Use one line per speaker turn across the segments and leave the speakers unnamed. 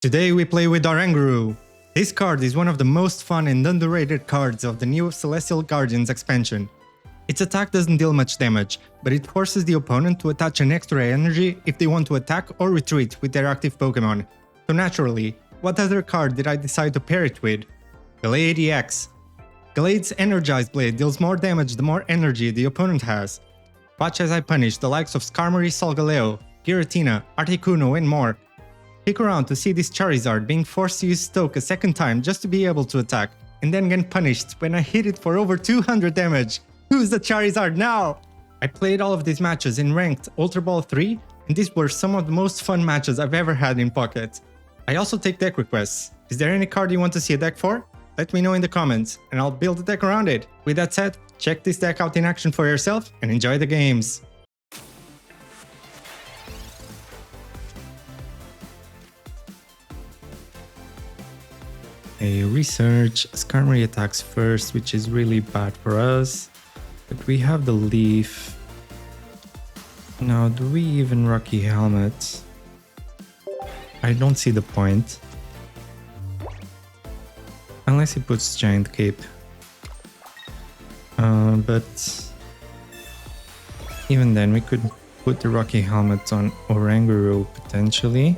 Today we play with Oranguru. This card is one of the most fun and underrated cards of the new Celestial Guardians expansion. Its attack doesn't deal much damage, but it forces the opponent to attach an extra energy if they want to attack or retreat with their active Pokemon. So naturally, what other card did I decide to pair it with? Gallade EX. Gallade's Energized Blade deals more damage the more energy the opponent has. Watch as I punish the likes of Skarmory, Solgaleo, Giratina, Articuno and more. Stick around to see this Charizard being forced to use Stoke a second time just to be able to attack, and then get punished when I hit it for over 200 damage. Who's the Charizard now? I played all of these matches in ranked Ultra Ball 3, and these were some of the most fun matches I've ever had in Pocket. I also take deck requests. Is there any card you want to see a deck for? Let me know in the comments, and I'll build a deck around it. With that said, check this deck out in action for yourself and enjoy the games. A research, Skarmory attacks first, which is really bad for us. But we have the Leaf. Now, do we even Rocky Helmet? I don't see the point. Unless he puts Giant Cape. But even then, we could put the Rocky Helmet on Oranguru potentially.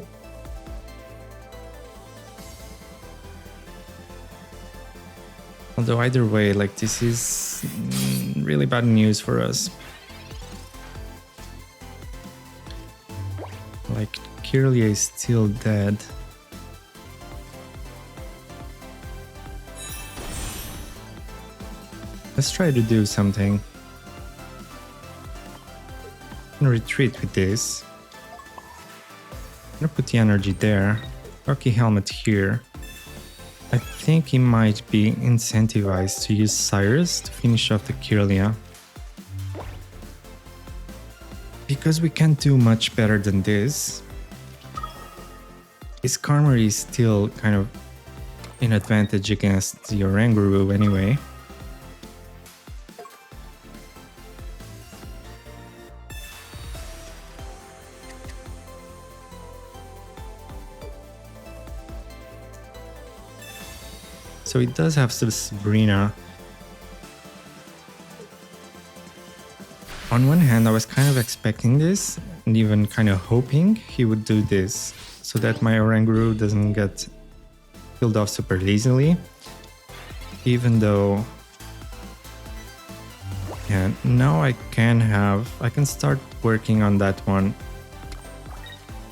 Although either way, like, this is really bad news for us. Like, Kirlia is still dead. Let's try to do something. I'm gonna retreat with this. I'm gonna put the energy there. Rocky Helmet here. I think he might be incentivized to use Cyrus to finish off the Kirlia. Because we can't do much better than this. His Skarmory is still kind of in advantage against the Oranguru anyway. So it does have the Sabrina. On one hand, I was kind of expecting this and even kind of hoping he would do this so that my Oranguru doesn't get killed off super easily. Even though, yeah, now I can start working on that one.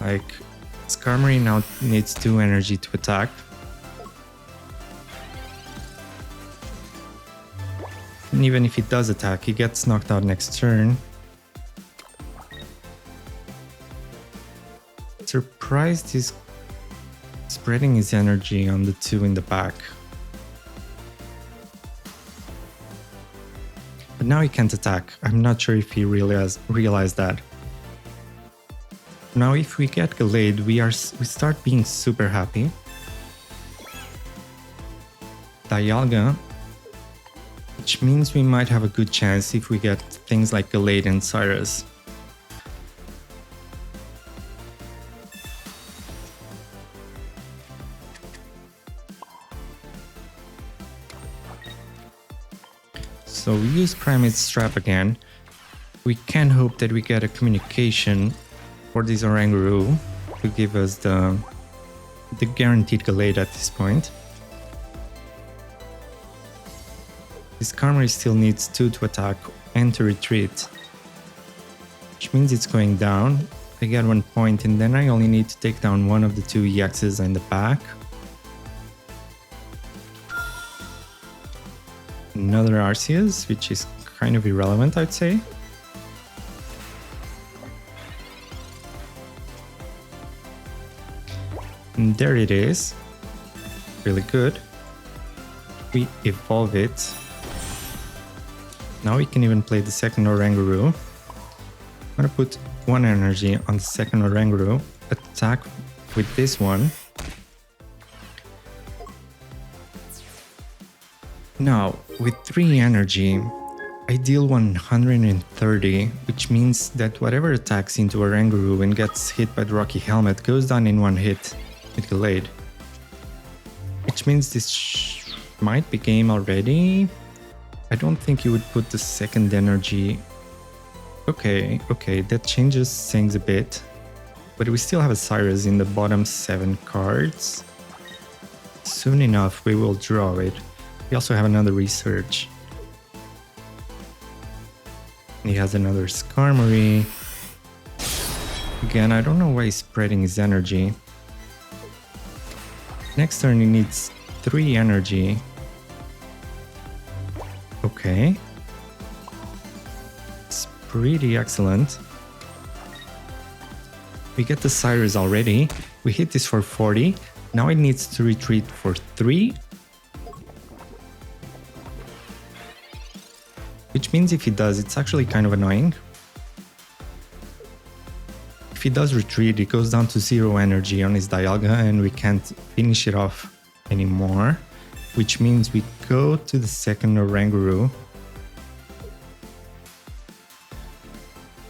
Like, Skarmory now needs 2 energy to attack. And even if he does attack, he gets knocked out next turn. Surprised he's spreading his energy on the 2 in the back. But now he can't attack. I'm not sure if he realized that. Now if we get Gallade, we start being super happy. Dialga, which means we might have a good chance if we get things like Gallade and Cyrus. So we use Primate's Trap again. We can hope that we get a communication for this Oranguru to give us the guaranteed Gallade at this point. This Skarmory still needs 2 to attack and to retreat, which means it's going down. I get 1 point and then I only need to take down one of the 2 EXs in the back. Another Arceus, which is kind of irrelevant, I'd say. And there it is. Really good. We evolve it. Now we can even play the second Oranguru. I'm gonna put 1 energy on the second Oranguru, attack with this one. Now, with 3 energy, I deal 130, which means that whatever attacks into Oranguru and gets hit by the Rocky Helmet goes down in 1 hit. with Gallade. Which means this might be game already. I don't think you would put the second energy. Okay, that changes things a bit. But we still have a Cyrus in the bottom 7 cards. Soon enough, we will draw it. We also have another research. He has another Skarmory. Again, I don't know why he's spreading his energy. Next turn he needs 3 energy. Okay. It's pretty excellent. We get the Cyrus already. We hit this for 40. Now it needs to retreat for 3. Which means if he does, it's actually kind of annoying. If he does retreat, it goes down to 0 energy on his Dialga and we can't finish it off anymore. Which means we go to the second Oranguru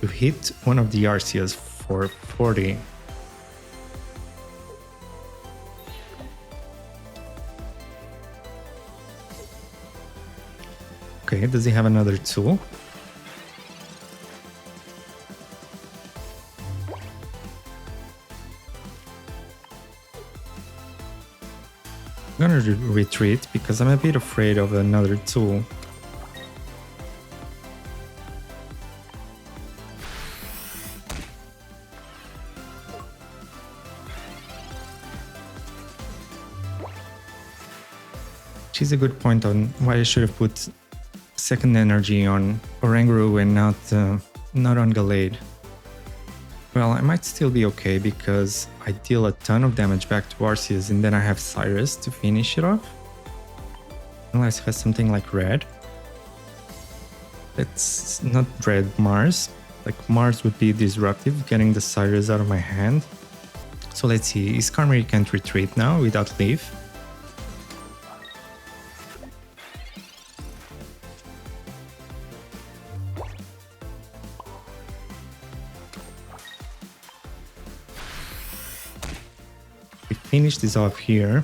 to hit one of the Arceus for 40. Okay, does he have another tool? I'm gonna retreat because I'm a bit afraid of another tool. Which is a good point on why I should have put second energy on Oranguru and not on Gallade. Well, I might still be okay because I deal a ton of damage back to Arceus and then I have Cyrus to finish it off. Unless it has something like red. It's not red, Mars. Like Mars would be disruptive, getting the Cyrus out of my hand. So let's see, Skarmory can't retreat now without leave. Finish this off here.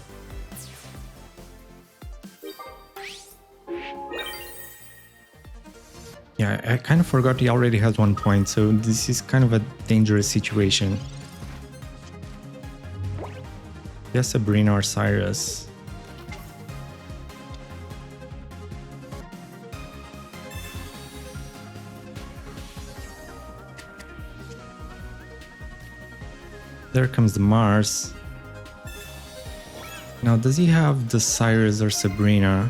Yeah, I kind of forgot he already has 1 point, so this is kind of a dangerous situation. Yes, Sabrina or Cyrus. There comes the Mars. Now, does he have the Cyrus or Sabrina?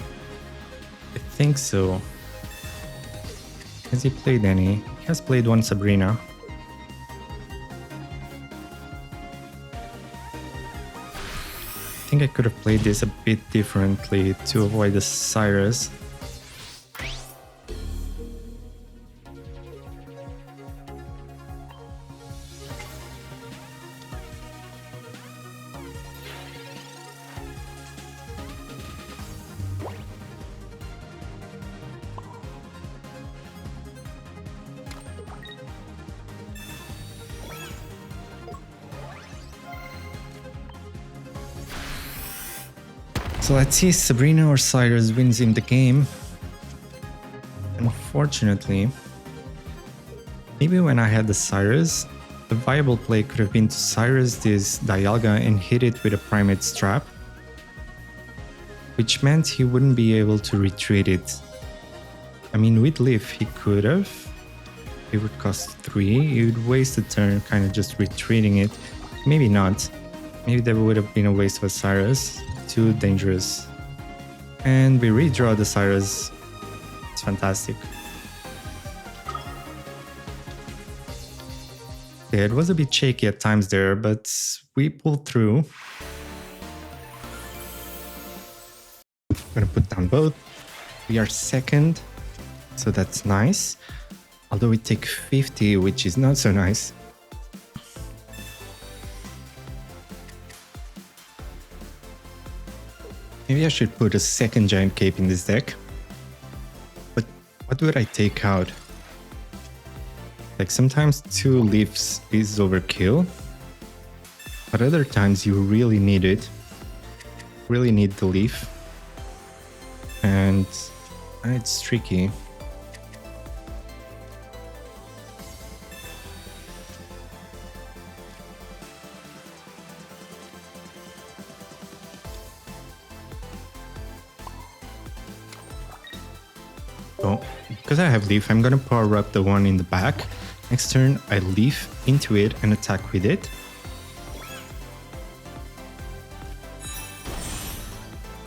I think so. Has he played any? He has played one Sabrina. I think I could have played this a bit differently to avoid the Cyrus. So let's see if Sabrina or Cyrus wins in the game. Unfortunately, maybe when I had the Cyrus, the viable play could have been to Cyrus this Dialga and hit it with a Primate's Trap, which meant he wouldn't be able to retreat it. I mean, with Leaf he could have. It would cost 3, he would waste a turn kind of just retreating it. Maybe not. Maybe that would have been a waste of a Cyrus. Too dangerous. And we redraw the Cyrus. It's fantastic. Yeah, it was a bit shaky at times there, but we pulled through. I'm gonna put down both. We are second, so that's nice. Although we take 50, which is not so nice. Maybe I should put a second Giant Cape in this deck. But what would I take out? Like sometimes 2 Leafs is overkill. But other times you really need it. Really need the leaf. And it's tricky. So, because I have leaf, I'm gonna power up the one in the back. Next turn, I leaf into it and attack with it.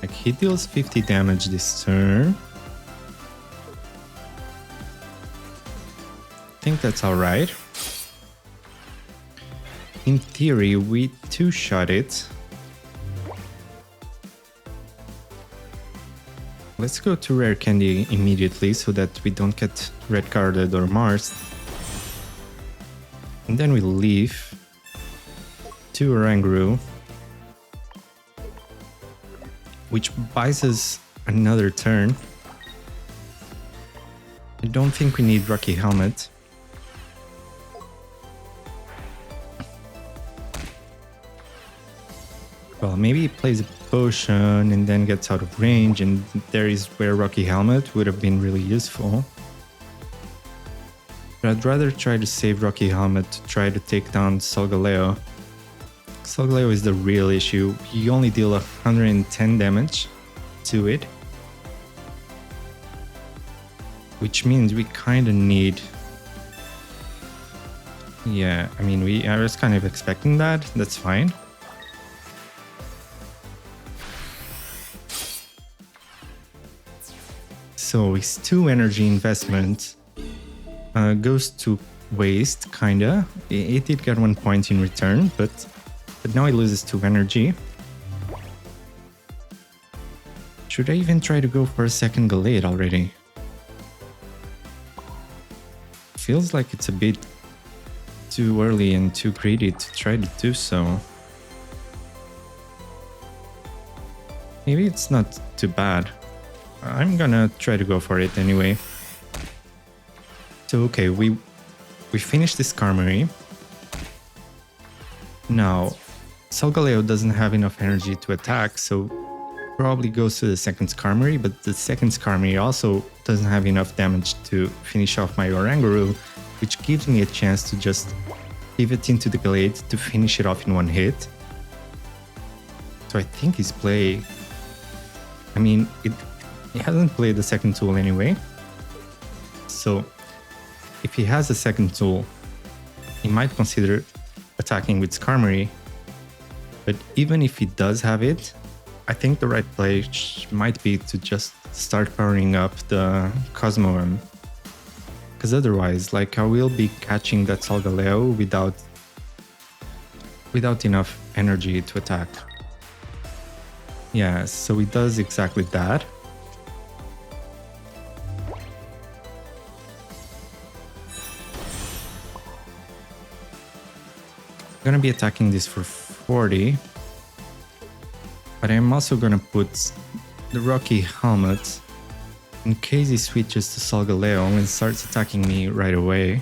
Like, he deals 50 damage this turn. I think that's alright. In theory, we two-shot it. Let's go to Rare Candy immediately so that we don't get red carded or marsed. And then we leave to Oranguru, which buys us another turn. I don't think we need Rocky Helmet. Well, maybe he plays a potion and then gets out of range, and there is where Rocky Helmet would have been really useful. But I'd rather try to save Rocky Helmet to try to take down Solgaleo. Solgaleo is the real issue. You only deal 110 damage to it. Which means we kinda need... Yeah, I mean, I was kind of expecting that. That's fine. So his 2 energy investment goes to waste, kinda. It did get 1 point in return, but now he loses 2 energy. Should I even try to go for a second Gallade already? Feels like it's a bit too early and too greedy to try to do so. Maybe it's not too bad. I'm gonna try to go for it anyway. So okay, we finished this Skarmory. Now, Solgaleo doesn't have enough energy to attack, so probably goes to the second Skarmory, but the second Skarmory also doesn't have enough damage to finish off my Oranguru, which gives me a chance to just pivot into the Gallade to finish it off in 1 hit. So I think his play... I mean, he hasn't played the second tool anyway, so if he has a second tool, he might consider attacking with Skarmory. But even if he does have it, I think the right play might be to just start powering up the Cosmoem. Because otherwise, like, I will be catching that Solgaleo without enough energy to attack. Yeah, so he does exactly that. I'm gonna be attacking this for 40, but I'm also gonna put the Rocky Helmet in case he switches to Solgaleo and starts attacking me right away.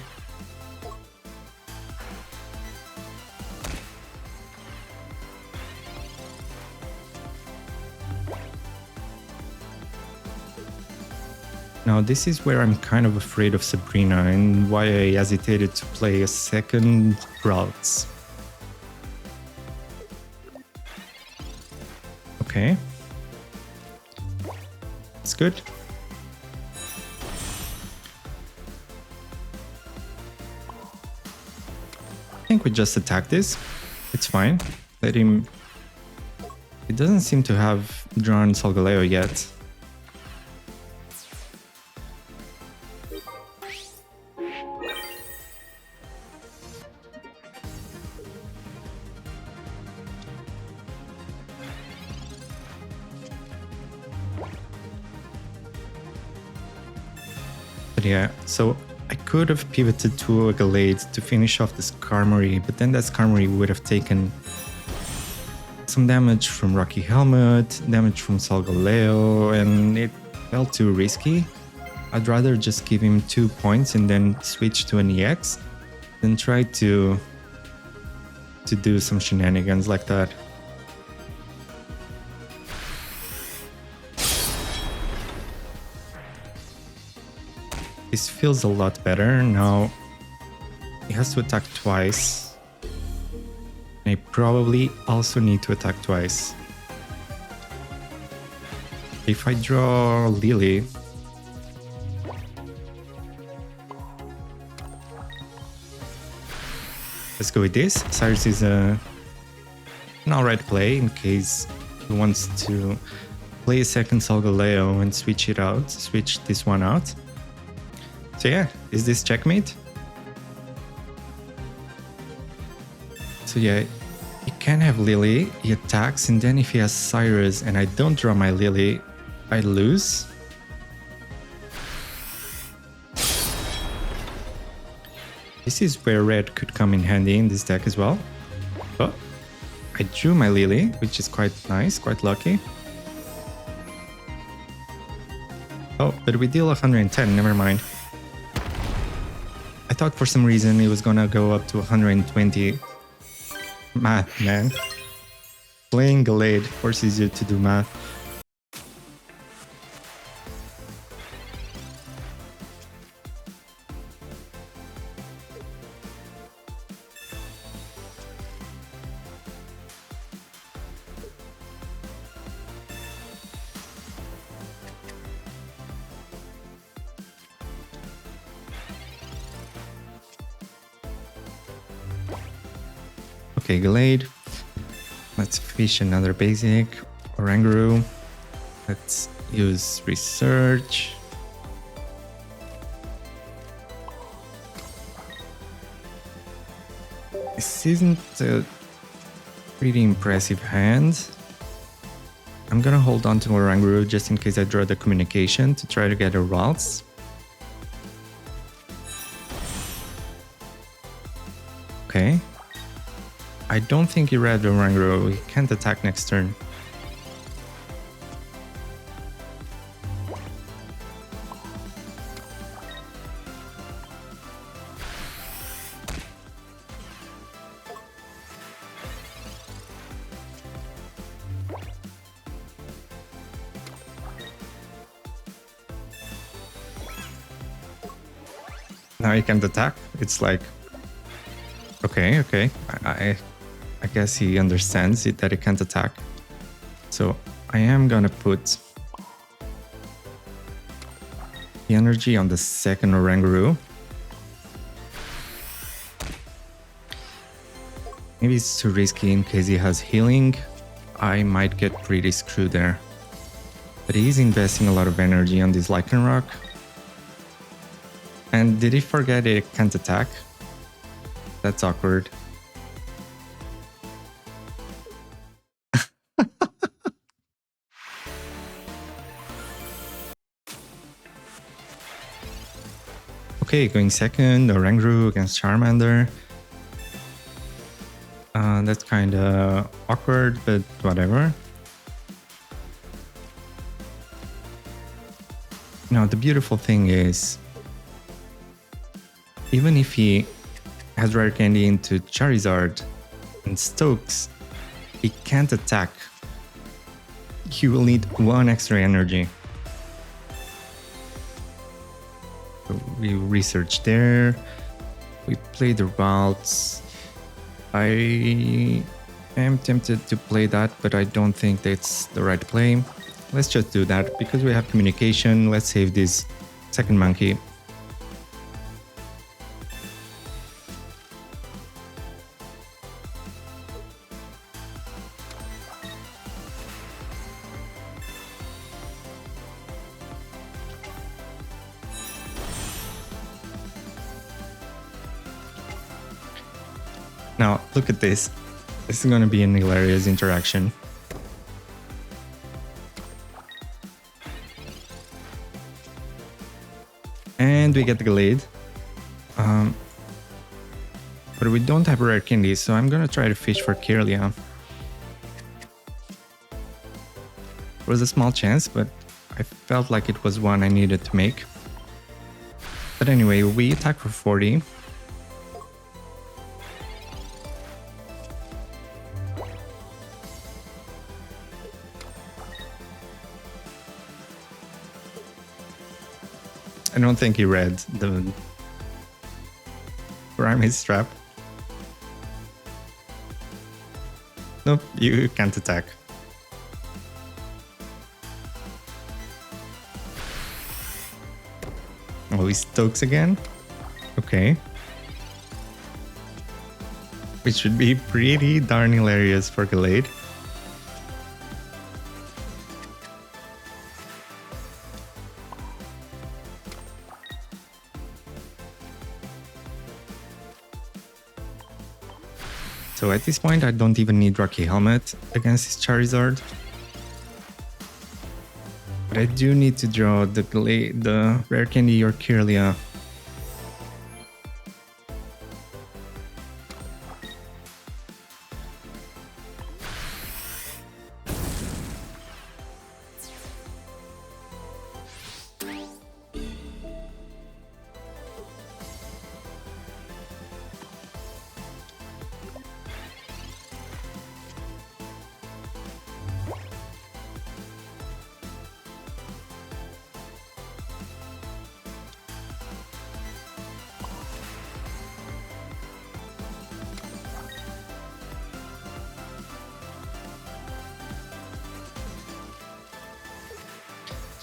Now this is where I'm kind of afraid of Sabrina and why I hesitated to play a second Ralts. Okay. It's good. I think we just attack this. It's fine. Let him... It doesn't seem to have drawn Solgaleo yet. Yeah, so I could have pivoted to a Gallade to finish off the Skarmory, but then that Skarmory would have taken some damage from Rocky Helmet, damage from Solgaleo, and it felt too risky. I'd rather just give him 2 points and then switch to an EX than try to to do some shenanigans like that. This feels a lot better. Now he has to attack twice. And I probably also need to attack twice. If I draw Lily, let's go with this. Cyrus is an alright play in case he wants to play a second Solgaleo and switch it out, switch this one out. So yeah, is this checkmate? So yeah, he can have Lily, he attacks, and then if he has Cyrus and I don't draw my Lily, I lose. This is where red could come in handy in this deck as well. But I drew my Lily, which is quite nice, quite lucky. Oh, but we deal 110, never mind. I thought for some reason it was gonna go up to 120. Math, man. Playing Gallade forces you to do math. Okay, Gallade. Let's fish another basic. Oranguru. Let's use research. This isn't a pretty impressive hand. I'm gonna hold on to Oranguru just in case I draw the communication to try to get a waltz. Okay. I don't think he read Oranguru. He can't attack next turn. Now he can't attack. It's like, okay. I guess he understands it that he can't attack. So I am gonna put the energy on the second Oranguru. Maybe it's too risky in case he has healing. I might get pretty screwed there. But he's investing a lot of energy on this Lycanroc. And did he forget it can't attack? That's awkward. Okay, going second, Oranguru against Charmander. That's kind of awkward, but whatever. Now, the beautiful thing is, even if he has Rare Candy into Charizard and Stokes, he can't attack. He will need one extra energy. So we research there. We play the routes. I am tempted to play that, but I don't think that's the right play. Let's just do that because we have communication. Let's save this second monkey. Now, look at this. This is going to be an hilarious interaction. And we get the Gallade. But we don't have Rare Candy, so I'm going to try to fish for Kirlia. It was a small chance, but I felt like it was one I needed to make. But anyway, we attack for 40. I don't think he read the Primate's trap. Nope, you can't attack. Oh, he stokes again? Okay. Which should be pretty darn hilarious for Gallade. So at this point I don't even need Rocky Helmet against his Charizard. But I do need to draw the Rare Candy or Kirlia.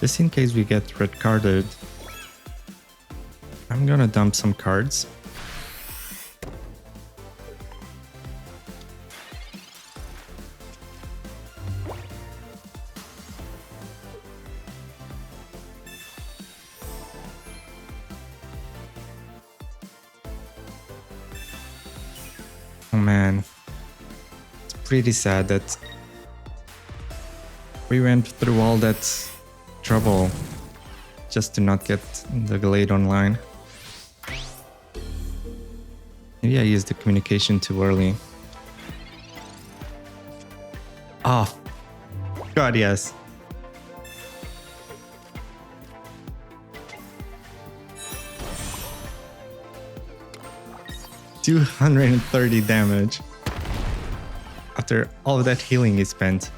Just in case we get red carded, I'm gonna dump some cards. Oh man, it's pretty sad that we went through all that trouble just to not get the Gallade online. Maybe I used the communication too early. Oh, God, yes. $230 damage after all of that healing is spent.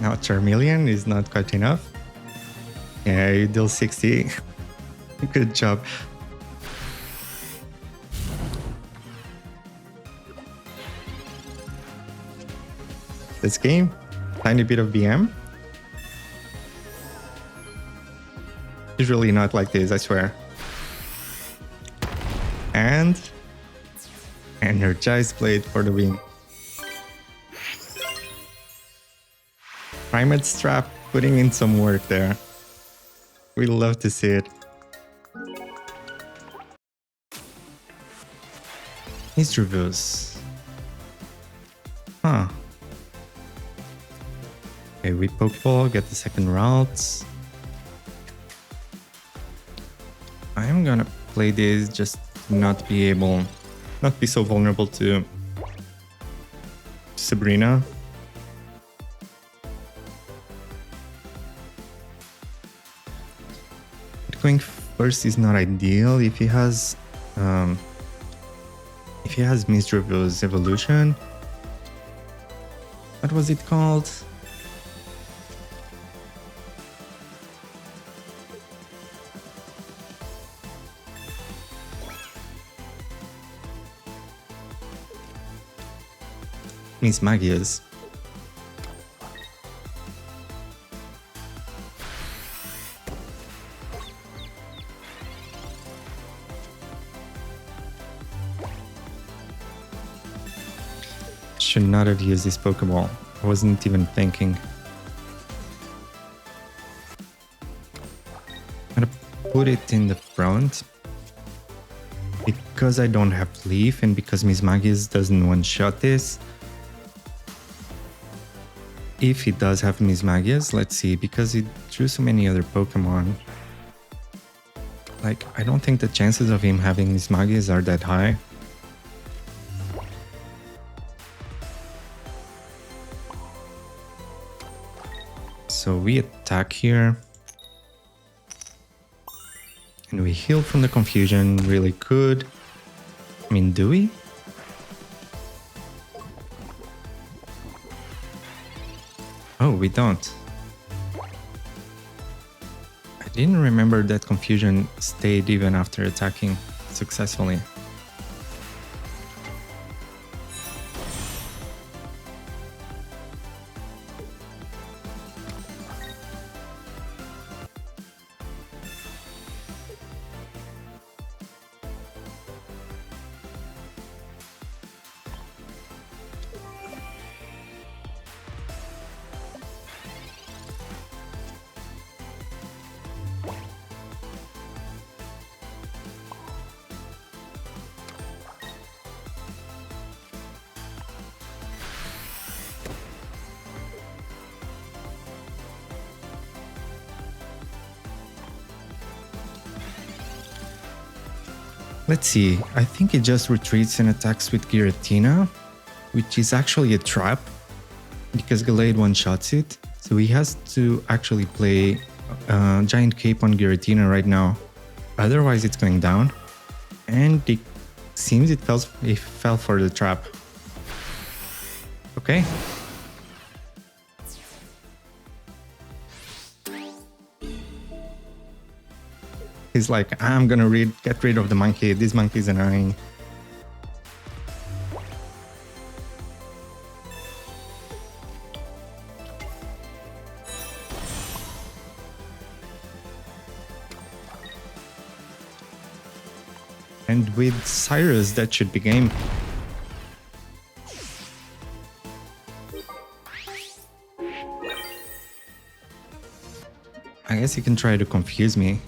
Now Charmeleon is not quite enough. Yeah, you deal 60. Good job. This game, tiny bit of BM. Usually not like this, I swear. And Energized Blade for the win. Primate Strap putting in some work there. We love to see it. Mismagius. Huh. Okay, we Pokeball, get the second routes. I am gonna play this just to not be so vulnerable to Sabrina. Going first is not ideal. If he has Mismagius evolution. What was it called? Mismagius. Should not have used this Pokeball. I wasn't even thinking. I'm gonna put it in the front because I don't have Leaf and because Mismagius doesn't one-shot this. If he does have Mismagius, let's see, because he drew so many other Pokemon. Like, I don't think the chances of him having Mismagius are that high. So we attack here. And we heal from the confusion, really good. I mean, do we? Oh, we don't. I didn't remember that confusion stayed even after attacking successfully. Let's see, I think it just retreats and attacks with Giratina, which is actually a trap, because Gallade one-shots it, so he has to actually play Giant Cape on Giratina right now, otherwise it's going down, and it seems it fell for the trap. Okay. He's like, I'm gonna get rid of the monkey. This monkey is annoying. And with Cyrus, that should be game. I guess you can try to confuse me.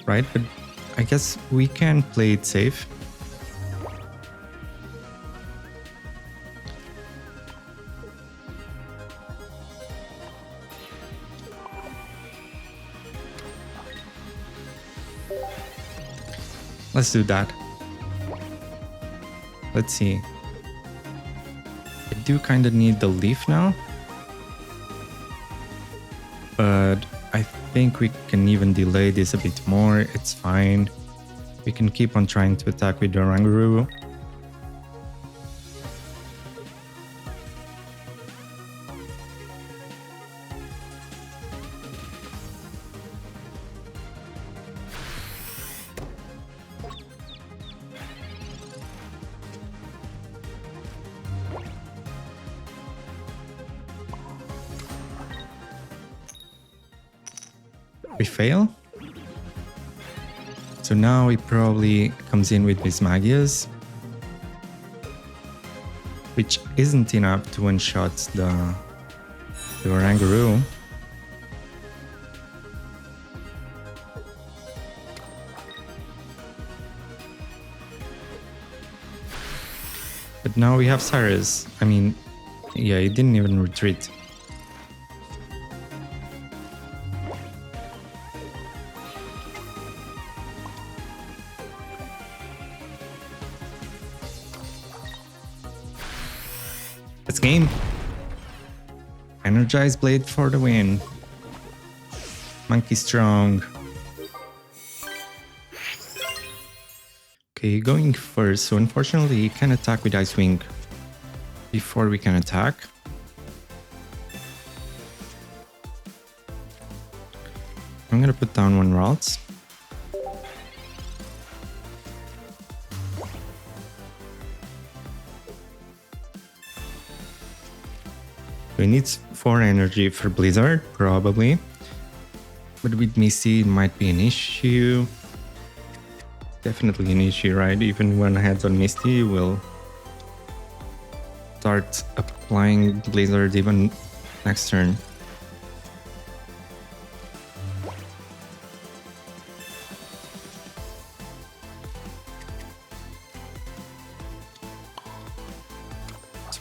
Right, but I guess we can play it safe. Let's do that. Let's see. I do kind of need the leaf now, but I think we can even delay this a bit more. It's fine. We can keep on trying to attack with the Oranguru. We fail. So now he probably comes in with Mismagius, which isn't enough to one-shot the Oranguru. But now we have Cyrus. I mean, yeah, he didn't even retreat. Let's game. Energized Blade for the win. Monkey strong. Okay, going first. So unfortunately, he can attack with Ice Wing before we can attack. I'm gonna put down one Ralts. We need 4 energy for Blizzard, probably. But with Misty, it might be an issue. Definitely an issue, right? Even when heads on Misty, we'll start applying Blizzard even next turn.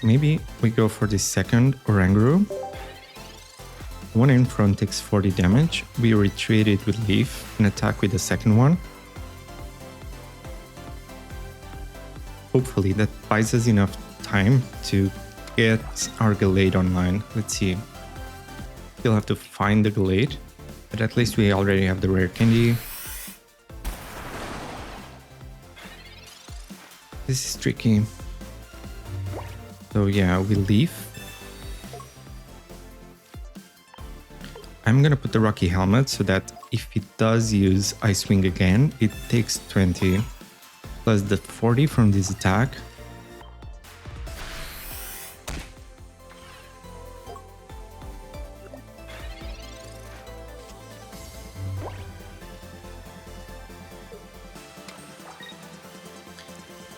Maybe we go for the second Oranguru. One in front takes 40 damage. We retreat it with Leaf and attack with the second one. Hopefully that buys us enough time to get our Gallade online. Let's see. Still have to find the Gallade, but at least we already have the rare candy. This is tricky. So yeah, we leave. I'm gonna put the Rocky Helmet so that if it does use Ice Wing again, it takes 20 plus the 40 from this attack.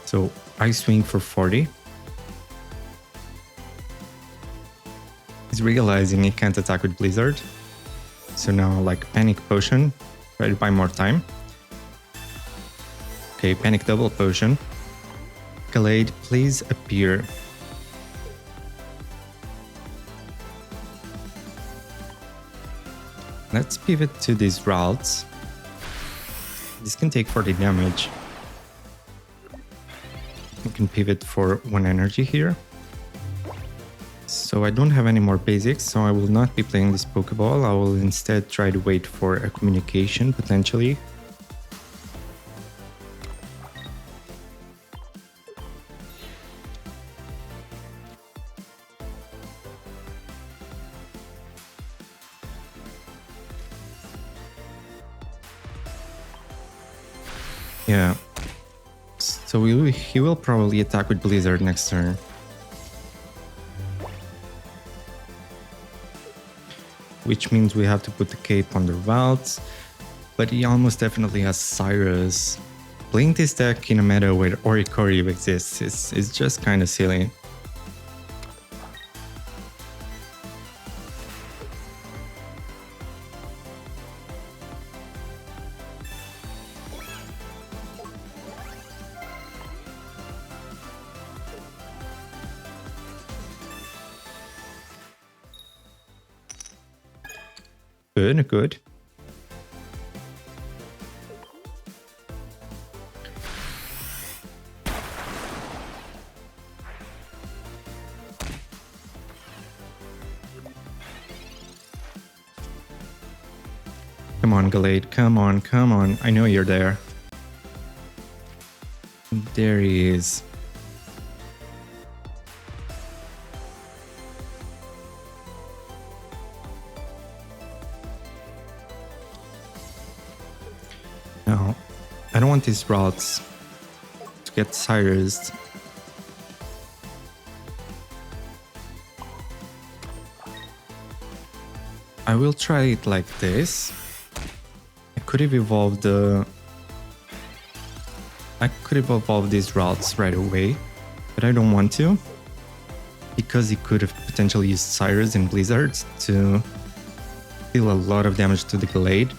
So Ice Wing for 40. He's realizing he can't attack with Blizzard. So now like Panic Potion, try to buy more time. Okay, Panic Double Potion. Gallade, please appear. Let's pivot to these routes. This can take 40 damage. We can pivot for 1 energy here. So I don't have any more basics, so I will not be playing this Pokeball. I will instead try to wait for a communication, potentially. Yeah. So he will probably attack with Blizzard next turn. Which means we have to put the cape on the routes, but he almost definitely has Cyrus. Playing this deck in a meta where Oranguru exists is just kind of silly. Good, good. Come on, Gallade, come on, come on. I know you're there. There he is. No, I don't want these routes to get Cyrus. I will try it like this. I could have evolved these routes right away, but I don't want to, because he could have potentially used Cyrus and Blizzard to deal a lot of damage to the Gallade.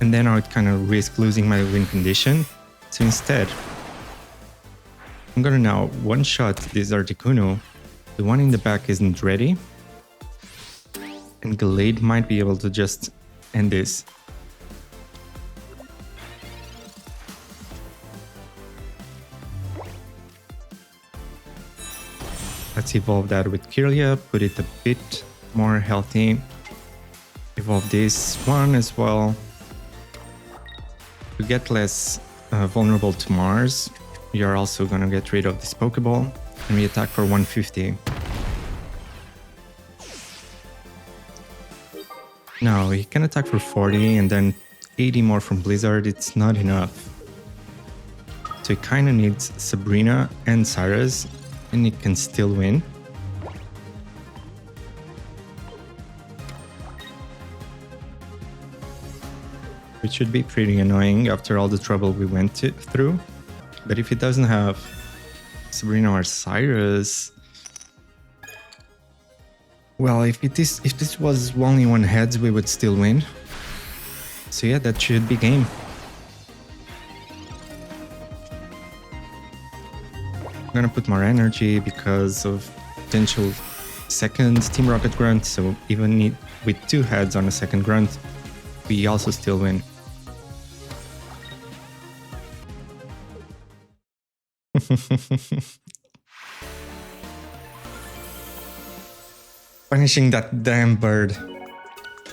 And then I would kind of risk losing my win condition. So instead, I'm gonna now one-shot this Articuno. The one in the back isn't ready. And Gallade might be able to just end this. Let's evolve that with Kirlia, put it a bit more healthy. Evolve this one as well. To get less vulnerable to Mars, we are also gonna get rid of this Pokeball, and we attack for 150. Now he can attack for 40 and then 80 more from Blizzard. It's not enough. So he kinda needs Sabrina and Cyrus, and he can still win. Which should be pretty annoying after all the trouble we went through. But if he doesn't have Sabrina or Cyrus... Well, if this was only one heads, we would still win. So yeah, that should be game. I'm gonna put more energy because of potential second Team Rocket grunt, so even with 2 heads on a second grunt, we also still win. Punishing that damn bird.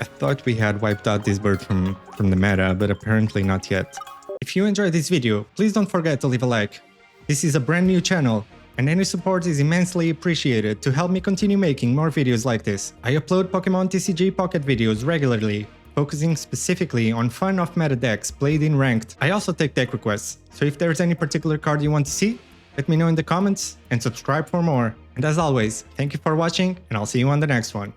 I thought we had wiped out this bird from the meta, but apparently not yet. If you enjoyed this video, please don't forget to leave a like. This is a brand new channel, and any support is immensely appreciated to help me continue making more videos like this. I upload Pokemon TCG Pocket videos regularly, focusing specifically on fun off-meta decks played in Ranked. I also take deck requests, so if there's any particular card you want to see, let me know in the comments and subscribe for more. And as always, thank you for watching, and I'll see you on the next one.